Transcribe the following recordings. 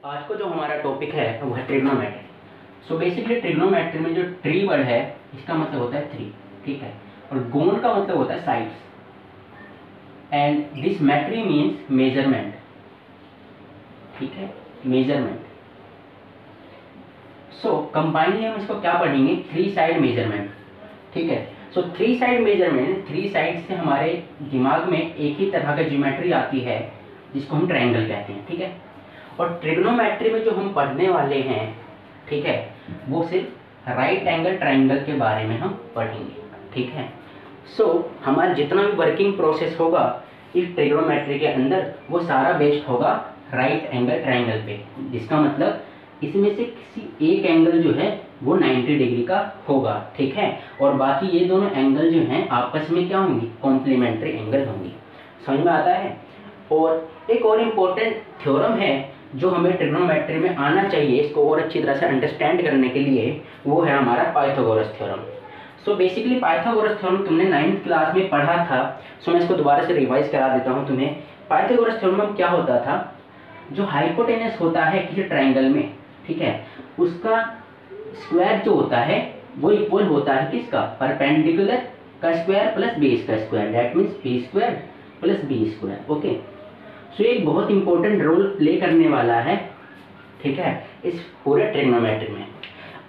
आज का जो हमारा टॉपिक है वो है ट्रिग्नोमेट्री। सो बेसिकली ट्रिग्नोमेट्री में जो ट्री वर्ड है इसका मतलब होता है थ्री, ठीक है, और गोन का मतलब होता है sides, and this metry means measurement, ठीक है, मेजरमेंट। सो कंबाइनली हम इसको क्या पढ़ेंगे, थ्री साइड मेजरमेंट, ठीक है। So three side measurement, three side से हमारे दिमाग में एक ही तरह का ज्योमेट्री आती है जिसको हम ट्रायंगल कहते हैं, ठीक है। और ट्रिग्नोमेट्री में जो हम पढ़ने वाले हैं, ठीक है, वो सिर्फ राइट एंगल ट्रायंगल के बारे में हम पढ़ेंगे, ठीक है। सो हमारा जितना भी वर्किंग प्रोसेस होगा इस ट्रिग्नोमेट्री के अंदर वो सारा बेस्ड होगा राइट एंगल ट्रायंगल पे, जिसका मतलब इसमें से किसी एक एंगल जो है वो 90 डिग्री का होगा, ठीक है, और बाकी ये दोनों एंगल जो हैं आपस में क्या होंगी, कॉम्प्लीमेंट्री एंगल होंगी। समझ में आता है। और एक और इम्पोर्टेंट थ्योरम है जो हमें ट्रिग्नोमेट्री में आना चाहिए इसको और अच्छी तरह से अंडरस्टैंड करने के लिए, वो है हमारा Pythagoras theorem. So basically Pythagoras theorem तुमने 9th क्लास में पढ़ा था। सो मैं इसको दोबारा से रिवाइज करा देता हूँ तुम्हें। पाइथागोरस थ्योरम में क्या होता था, जो हाइपोटेनस होता है किसी ट्रायंगल में, ठीक है, उसका स्क्वायर जो होता है वो इक्वल होता है किसका, परपेंडिकुलर का स्क्वायर प्लस बेस का square, that means b square plus b square, okay. So एक बहुत इंपॉर्टेंट रोल प्ले करने वाला है, ठीक है, इस पूरे ट्रिग्नोमेट्री में।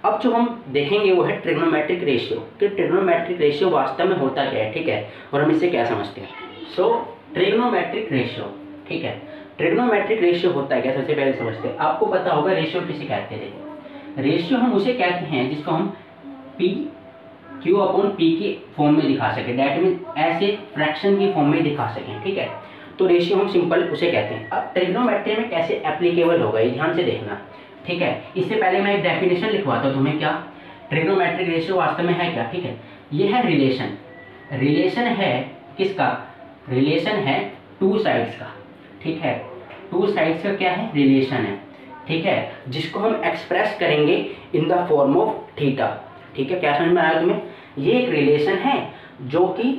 अब जो हम देखेंगे वो है ट्रिग्नोमेट्रिक रेशियो, कि ट्रिग्नोमेट्रिक रेशियो वास्तव में होता क्या है, ठीक है, और हम इससे क्या समझते हैं। सो ट्रिग्नोमेट्रिक रेशियो, ठीक है, ट्रिग्नोमेट्रिक रेशियो होता है क्या, सबसे पहले समझते हैं। आपको पता होगा रेशियो किसे कहते हैं। देखो रेशियो हम उसे कहते हैं जिसको हम पी क्यू अपॉन पी की फॉर्म में दिखा सकें, दैट मीन ऐसे फ्रैक्शन की फॉर्म में दिखा सकें, ठीक है, तो रेशियो हम सिंपल उसे कहते हैं। अब ट्रिग्नोमेट्री में कैसे एप्लीकेबल होगा ये ध्यान से देखना, ठीक है। इससे पहले मैं एक डेफिनेशन लिखवाता हूँ तुम्हें, क्या ट्रिग्नोमेट्रिक रेशियो वास्तव में है क्या, ठीक है। ये है रिलेशन, रिलेशन है किसका, रिलेशन है टू साइड्स का, ठीक है, टू साइड्स का क्या है, रिलेशन है, ठीक है, जिसको हम एक्सप्रेस करेंगे in the form of theta, ठीक है। क्या समझ में आया तुम्हें, ये एक रिलेशन है जो कि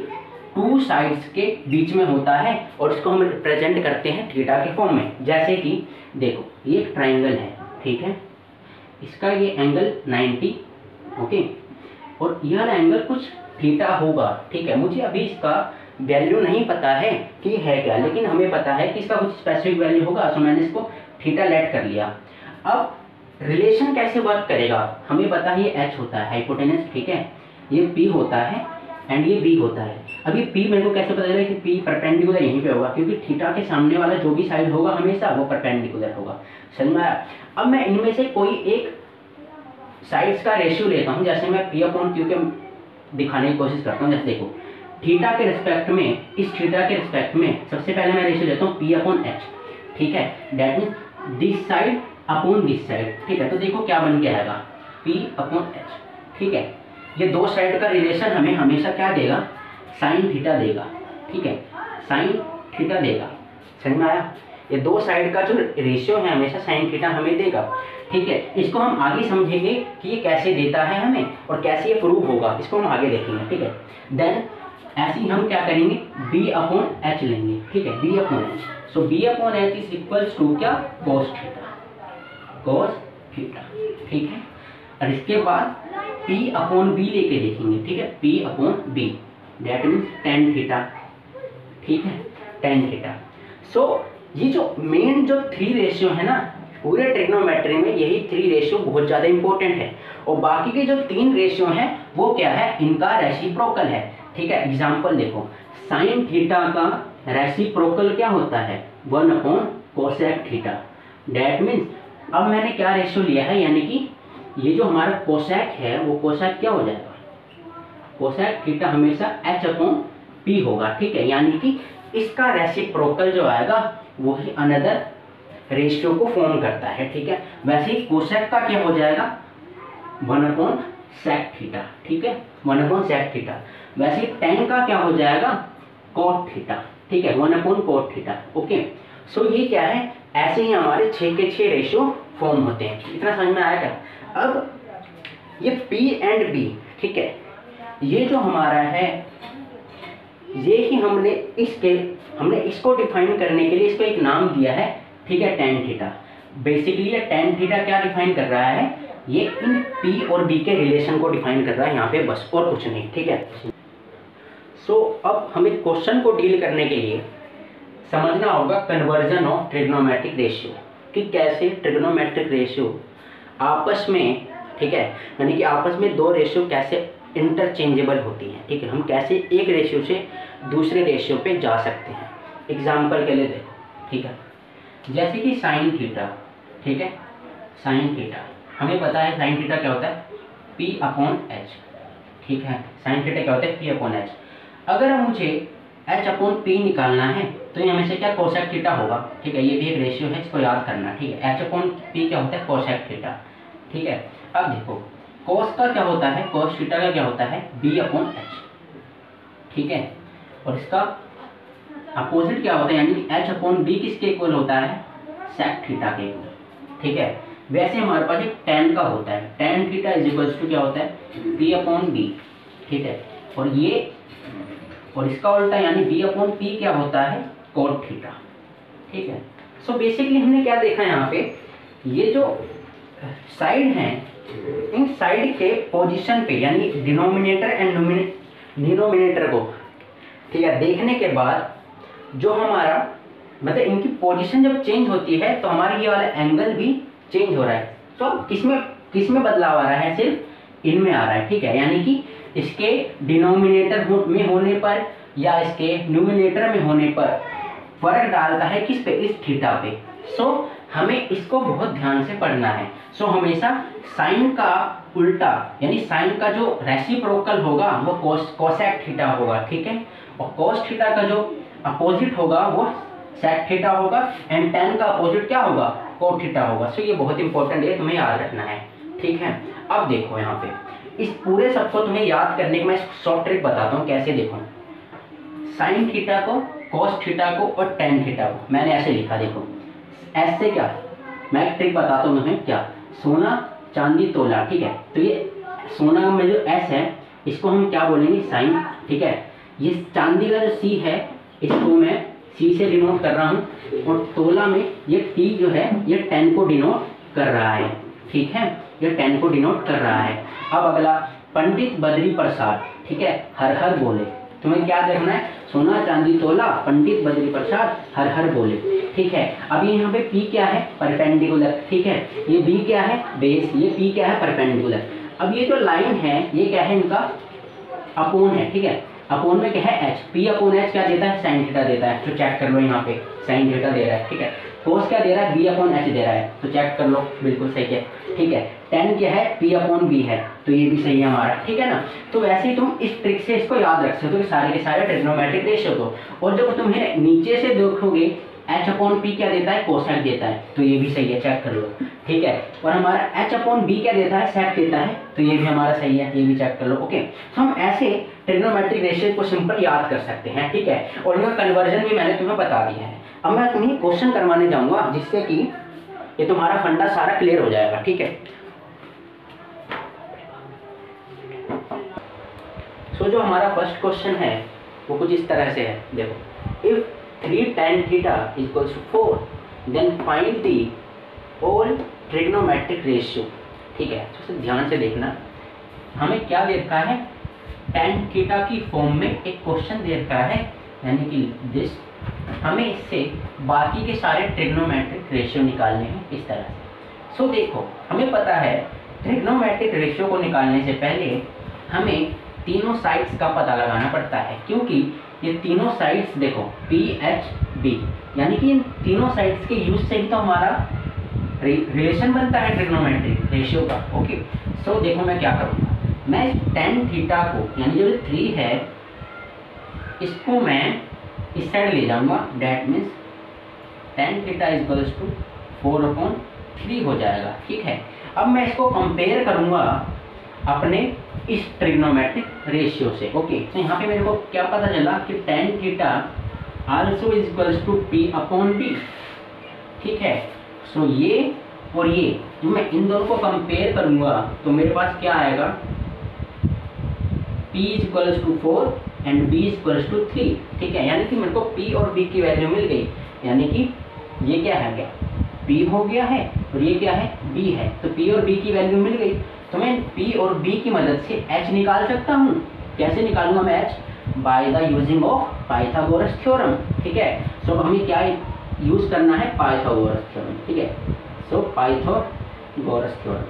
टू साइड्स के बीच में होता है और इसको हम रिप्रेजेंट करते हैं थीटा के फॉर्म में। जैसे कि देखो ये एक ट्रायंगल है, ठीक है, इसका ये एंगल 90, ओके, और यह एंगल कुछ थीटा होगा, ठीक है। मुझे अभी इसका वैल्यू नहीं पता है कि है क्या, लेकिन हमें पता है कि इसका कुछ स्पेसिफिक वैल्यू होगा, तो मैंने इसको थीटा लेट कर लिया। अब रिलेशन कैसे वर्क करेगा, हमें पता है ये एच होता है हाइपोटेनस, ठीक है, ये पी होता है एंड ये बी होता है। अब ये पी मेरे को कैसे पता चलेगा कि पी परपेंडिकुलर यहीं पे होगा, क्योंकि थीटा के सामने वाला जो भी साइड होगा हमेशा वो परपेंडिकुलर होगा। समझ में आया। अब मैं इनमें से कोई एक साइड्स का रेशियो लेता हूँ, जैसे मैं पी अपॉन क्यू के दिखाने की कोशिश करता हूँ। जैसे देखो थीटा के रिस्पेक्ट में, इस थीटा के रिस्पेक्ट में सबसे पहले मैं रेशियो लेता हूँ पी अपॉन एच, ठीक है, that means this side upon this side, ठीक है। तो देखो क्या बन के आएगा, पी अपॉन एच, ठीक है। ये दो साइड का रिलेशन हमें हमेशा क्या देगा, साइन थीटा देगा, ठीक है, साइन थीटा देगा। समझ में आया। ये दो साइड का जो रेशियो है हमेशा साइन थीटा हमें देगा, ठीक है। इसको हम आगे समझेंगे कि ये कैसे देता है हमें और कैसे ये प्रूव होगा, इसको हम आगे देखेंगे, ठीक है। देन ऐसे ही हम क्या करेंगे, बी अपॉन एच लेंगे, ठीक है, B upon H. So B upon H is equals to क्या, कोस थीटा, कोस थीटा, ठीक है। और इसके बाद P अपॉन बी लेके देखेंगे, ठीक है, P upon B that means tan theta, ठीक है, टेन थीटा। सो ये जो मेन जो थ्री रेशियो है ना पूरे ट्रिग्नोमेट्री में, यही थ्री रेशियो बहुत ज़्यादा इंपॉर्टेंट है। और बाकी के जो तीन रेशियो हैं वो क्या है, इनका रेसिप्रोकल है, ठीक है। एग्जाम्पल देखो, साइन थीटा का रेसिप्रोकल क्या होता है, 1 upon cosec theta, that means अब मैंने क्या रेशियो लिया है, यानी कि ये जो हमारा कोसेक है वो कोसेक क्या हो जाएगा, कोसेक थीटा हमेशा h अपॉन पी होगा, ठीक है, यानी कि इसका रेसिप्रोकल जो आएगा वो ही अनदर रेशियो को फॉर्म करता है, ठीक है। वैसे ही कोसेक का क्या हो जाएगा, 1 अपॉन सेक थीटा, ठीक है, 1 अपॉन सेक थीटा। वैसे ही टेन का क्या हो जाएगा, कोट थीटा, ठीक है, 1 अपॉन कोट थीटा, ओके। सो ये क्या है, ऐसे ही हमारे 6 के 6 रेशियो फॉर्म होते हैं। इतना समझ में आया क्या। अब ये P एंड B, ठीक है, ये जो हमारा है ये ही हमने इसको डिफाइन करने के लिए इसको एक नाम दिया है, ठीक है, टेन थीटा। बेसिकली ये tan थीटा क्या डिफाइन कर रहा है, ये इन P और B के रिलेशन को डिफाइन कर रहा है यहाँ पे, बस और कुछ नहीं, ठीक है। सो अब हमें क्वेश्चन को डील करने के लिए समझना होगा कन्वर्जन ऑफ ट्रिग्नोमेट्रिक रेशियो, कि कैसे ट्रिग्नोमेट्रिक रेशियो आपस में, ठीक है, यानी कि आपस में दो रेशियो कैसे इंटरचेंजेबल होती हैं, ठीक है, हम कैसे एक रेशियो से दूसरे रेशियो पे जा सकते हैं। एग्जाम्पल के लिए देखो, ठीक है, जैसे कि साइन थीटा, ठीक है, साइन थीटा हमें पता है साइन थीटा क्या होता है, P/H, ठीक है, साइन थीटा क्या होता है, P/H। अगर मुझे H/P निकालना है तो ये हमेशा क्या कोसेक थीटा होगा, ठीक है, ये भी एक रेशियो है, इसको याद करना, ठीक है। H/P क्या होता है, कोसेक थीटा, ठीक है। अब देखो कोस का क्या होता है, कोस थीटा का क्या होता है, B/H, ठीक है, और इसका अपोजिट क्या होता है, यानी H/B किसके इक्वल होता है, सेक थीटा के इक्वल, ठीक है। वैसे हमारे पास एक tan का होता है, tan theta is equals to क्या होता है, P/B, ठीक है, और ये और इसका उल्टा यानी B/P क्या होता है, कोट थीटा, ठीक है। सो बेसिकली हमने क्या देखा यहाँ पे, ये जो साइड हैं इन साइड के पोजीशन पे, यानी डिनोमिनेटर एंड डिनोमिनेटर को, ठीक है, देखने के बाद जो हमारा मतलब इनकी पोजीशन जब चेंज होती है तो हमारा ये वाला एंगल भी चेंज हो रहा है। तो किसमें बदलाव आ रहा है, सिर्फ इनमें आ रहा है, ठीक है, यानी कि इसके डिनोमिनेटर में होने पर या इसके न्यूमिनेटर में होने पर फर्क डालता है किस पे, इस थीटा पे। सो हमें इसको बहुत ध्यान से पढ़ना है। सो हमेशा साइन का उल्टा यानी साइन का जो रेसिप्रोकल होगा वो कोसेक थीटा होगा, ठीक है, और कोस थीटा का जो अपोजिट होगा वो सेक थीटा होगा, एंड tan का अपोजिट क्या होगा, कोट थीटा होगा। सो ये बहुत इंपॉर्टेंट है, तुम्हें याद रखना है, ठीक है। अब देखो यहाँ पे इस पूरे सबको तुम्हें याद करने की मैं शॉर्ट ट्रिक बताता हूँ, कैसे देखो, साइन थीटा को, कोस थीटा को और tan थीटा को मैंने ऐसे लिखा, देखो ऐसे क्या, मैं एक ट्रिक बताता हूँ तुम्हें, क्या, सोना चांदी तोला, ठीक है, तो ये सोना में जो S है इसको हम क्या बोलेंगे, साइन, ठीक है। ये चांदी का जो C है इसको मैं C से डिनोट कर रहा हूँ, और तोला में ये T जो है ये tan को डिनोट कर रहा है, ठीक है, ये tan को डिनोट कर रहा है। अब अगला पंडित बद्री प्रसाद, ठीक है, हर हर बोले, तुम्हें क्या देखना है, सोना चांदी तोला पंडित बद्री प्रसाद हर हर बोले, ठीक है। अब ये यहाँ पे P क्या है, परपेंडिकुलर, ठीक है, ये B क्या है, बेस, ये P क्या है, परपेंडिकुलर। अब ये जो लाइन है ये क्या है, इनका अपोन है, ठीक है, अपोन में क्या है, H, P/H क्या देता है, साइन थीटा देता है, तो चेक कर लो यहाँ पे साइन थीटा दे रहा है, ठीक है। कोस क्या दे रहा है, B/H दे रहा है, तो चेक कर लो, बिल्कुल सही है, ठीक है। tan क्या है, P/B है, तो ये भी सही है हमारा, ठीक है ना। तो वैसे ही तुम इस ट्रिक से इसको याद रख सकते हो, सारे के सारे ट्रिग्नोमेट्रिक रेशियो को। और जब तुम्हें नीचे से देखोगे H/P क्या देता है, कोसेक देता है, तो ये भी सही है, चेक कर लो, ठीक है। और हमारा H/B क्या देता है, सेक देता है, तो ये भी हमारा सही है, ये भी चेक कर लो, ओके। तो हम ऐसे ट्रिग्नोमेट्रिक रेशियो को सिंपल याद कर सकते हैं, ठीक है, और इनका कन्वर्जन भी मैंने तुम्हें बता दिया है। अब मैं तुम्हें क्वेश्चन करवाने जाऊंगा जिससे कि ये तुम्हारा फंडा सारा क्लियर हो जाएगा, ठीक है। सो जो हमारा फर्स्ट क्वेश्चन है वो कुछ इस तरह से है, देखो, if 3 tan theta equals to 4 then find the all trigonometric ratio, ठीक है। तो ध्यान से देखना, हमें क्या दे रखा है, tan थीटा की फॉर्म में एक क्वेश्चन दे रखा है, यानी कि दिस, हमें इससे बाकी के सारे ट्रिग्नोमेट्रिक रेशियो निकालने हैं इस तरह से। सो देखो हमें पता है ट्रिग्नोमेट्रिक रेशियो को निकालने से पहले हमें तीनों साइड्स का पता लगाना पड़ता है, क्योंकि ये तीनों साइड्स देखो PHB, यानी कि इन तीनों साइड्स के यूज से ही तो हमारा रिलेशन बनता है ट्रिग्नोमेट्रिक रेशियो का, ओके। सो देखो मैं क्या करूँगा, मैं tan थीटा को, यानी जो 3 है इसको मैं इस साइड ले जाऊंगा, that means tan theta equals to 4/3 हो जाएगा, ठीक है। अब मैं इसको कंपेयर करूंगा अपने इस ट्रिग्नोमेट्रिक रेशियो से, ओके। तो यहाँ पे मेरे को क्या पता चला कि tan theta also is equals to P/B, ठीक है। सो ये और ये जो मैं इन दोनों को कंपेयर करूंगा तो मेरे पास क्या आएगा, P is equals to 4 and B is equals to 3, ठीक है। यानी कि मेरे को P और B की वैल्यू मिल गई, यानी कि ये क्या है, क्या P हो गया है और ये क्या है B है, तो P और B की वैल्यू मिल गई। तो मैं P और B की मदद से H निकाल सकता हूँ। कैसे निकालूंगा मैं H? By the using of Pythagoras theorem. ठीक है, सो हमें क्या यूज करना है? Pythagoras theorem. ठीक है, सो पाइथागोरस थ्योरम।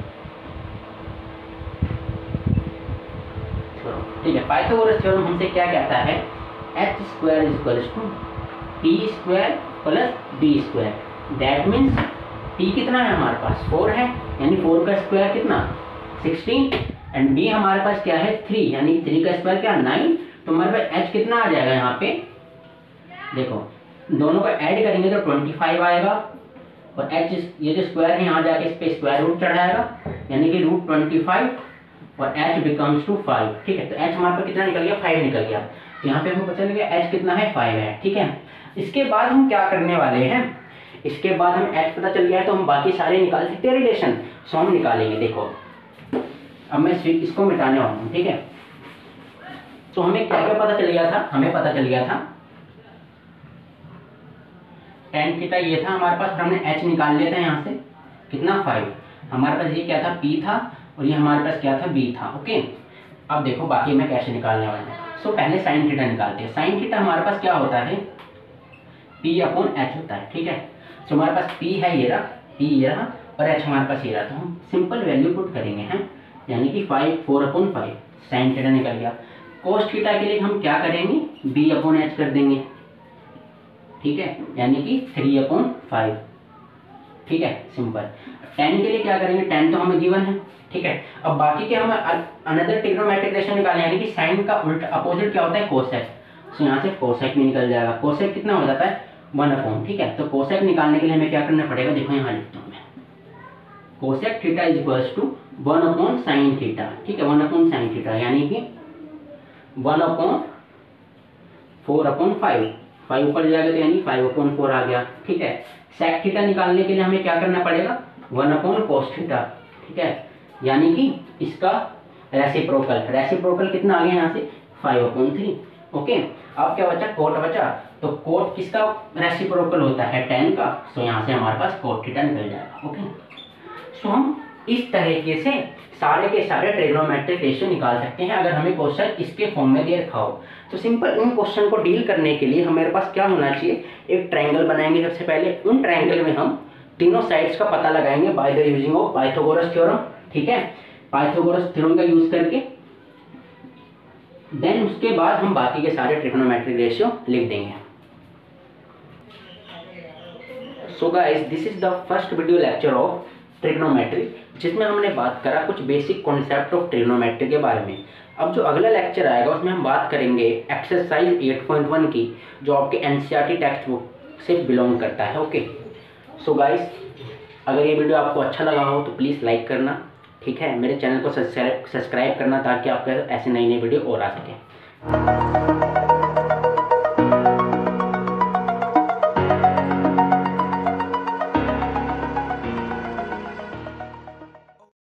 ठीक है, पाइथागोरस थ्योरम हमसे क्या कहता है? h square equals to t square plus b square. That means t कितना है हमारे पास? 4 है, यानी 4 का स्क्वायर कितना? 16, एंड b हमारे पास क्या है? 3, यानी 3 का स्क्वायर क्या? 9। तो हमारे पास h कितना आ जाएगा यहाँ पे? देखो दोनों को ऐड करेंगे तो 25 आएगा, और h ये जो स्क्वायर है यहाँ जाके इस पे स्क्वायर रूट चढ़ाएगा, यानी कि रूट 25 और h बिकम्स टू 5। ठीक है, तो h हमारे पास कितना निकल गया? 5 निकल गया। तो यहाँ पे हमको पता चल गया h कितना है? 5 है। ठीक है, इसके बाद हम क्या करने वाले हैं? इसके बाद हम h पता चल गया है तो हम बाकी सारे निकाल सकते हैं रिलेशन। सो हम निकालेंगे। देखो अब मैं इसको मिटाने वाला हूँ। ठीक है, तो हमें क्या क्या पता चल गया था? हमें पता चल गया था tan थीटा ये था हमारे पास, हमने h निकाल लिया था यहाँ से कितना? 5। हमारे पास ये क्या था? P था, और ये हमारे पास क्या था? B था। ओके, अब देखो बाकी मैं कैसे निकालने वाला हूँ। सो पहले साइन थीटा निकालते हैं। साइन थीटा हमारे पास क्या होता है? P अपॉन H होता है। ठीक है, सो हमारे पास P है ये रहा, P ये रहा, और H हमारे पास ये रहा। तो हम सिंपल वैल्यू पुट करेंगे हैं, यानी कि 4 अपॉन 5 साइन थीटा निकल गया। कोस थीटा के लिए हम क्या करेंगे? B अपॉन H कर देंगे। ठीक है, यानी कि 3 अपॉन 5। ठीक है, सिंपल। tan के लिए क्या करेंगे? tan तो हमें गिवन है। ठीक है, अब बाकी के हमें अनदर ट्रिग्नोमेट्रिक रेशियो निकालना है, यानी कि साइन का उल्टा अपोजिट क्या होता है? कोसेक। तो यहाँ से कोसेक भी निकल जाएगा। कोसेक कितना हो जाता है? 1 अपॉन। ठीक है, तो कोसेक निकालने के लिए हमें क्या करना पड़ेगा? देखो यहाँ लिखता हूँ मैं, cosec theta is equals to 1 upon sine theta. ठीक है, 1 अपॉन साइन थीटा, यानी कि 1 अपॉन 4 अपॉन 5 ऊपर जाएगा तो यानी 5 अपॉन 4 आ गया। ठीक है, सेक थीटा निकालने के लिए हमें क्या करना पड़ेगा? 1 अपॉन कोस थीटा। ठीक है, यानी कि इसका रेसिप्रोकल कितना आ गया यहाँ से? 5 अपॉन 3। ओके, अब क्या बचा? कोट बचा। तो कोट किसका रेसिप्रोकल होता है? tan का। सो यहाँ से हमारे पास कोट थीटा निकल जाएगा। ओके, सो हम इस तरीके से सारे के सारे ट्रिग्नोमेट्रिक रेशियो निकाल सकते हैं अगर हमें क्वेश्चन इसके फॉर्म में दे रखा हो। तो सिंपल इन क्वेश्चन को डील करने के लिए हमारे पास क्या होना चाहिए? एक ट्रायंगल बनाएंगे सबसे पहले। उन ट्रायंगल में हम तीनों साइड्स का पता लगाएंगे by the using of Pythagoras theorem. ठीक है, पाइथागोरस थ्योरम का यूज करके देन उसके बाद हम बाकी के सारे ट्रिग्नोमेट्रिक रेशियो लिख देंगे। So guys, this is the first video lecture of trigonometry, जिसमें हमने बात करा कुछ बेसिक कॉन्सेप्ट ऑफ ट्रिग्नोमेट्री के बारे में। अब जो अगला लेक्चर आएगा उसमें हम बात करेंगे एक्सरसाइज 8.1 की, जो आपके एनसीईआरटी टेक्स्ट बुक से बिलोंग करता है। ओके, सो गाइस, अगर ये वीडियो आपको अच्छा लगा हो तो प्लीज़ लाइक करना। ठीक है, मेरे चैनल को सब्सक्राइब करना ताकि आपके ऐसे नई नई वीडियो और आ सके।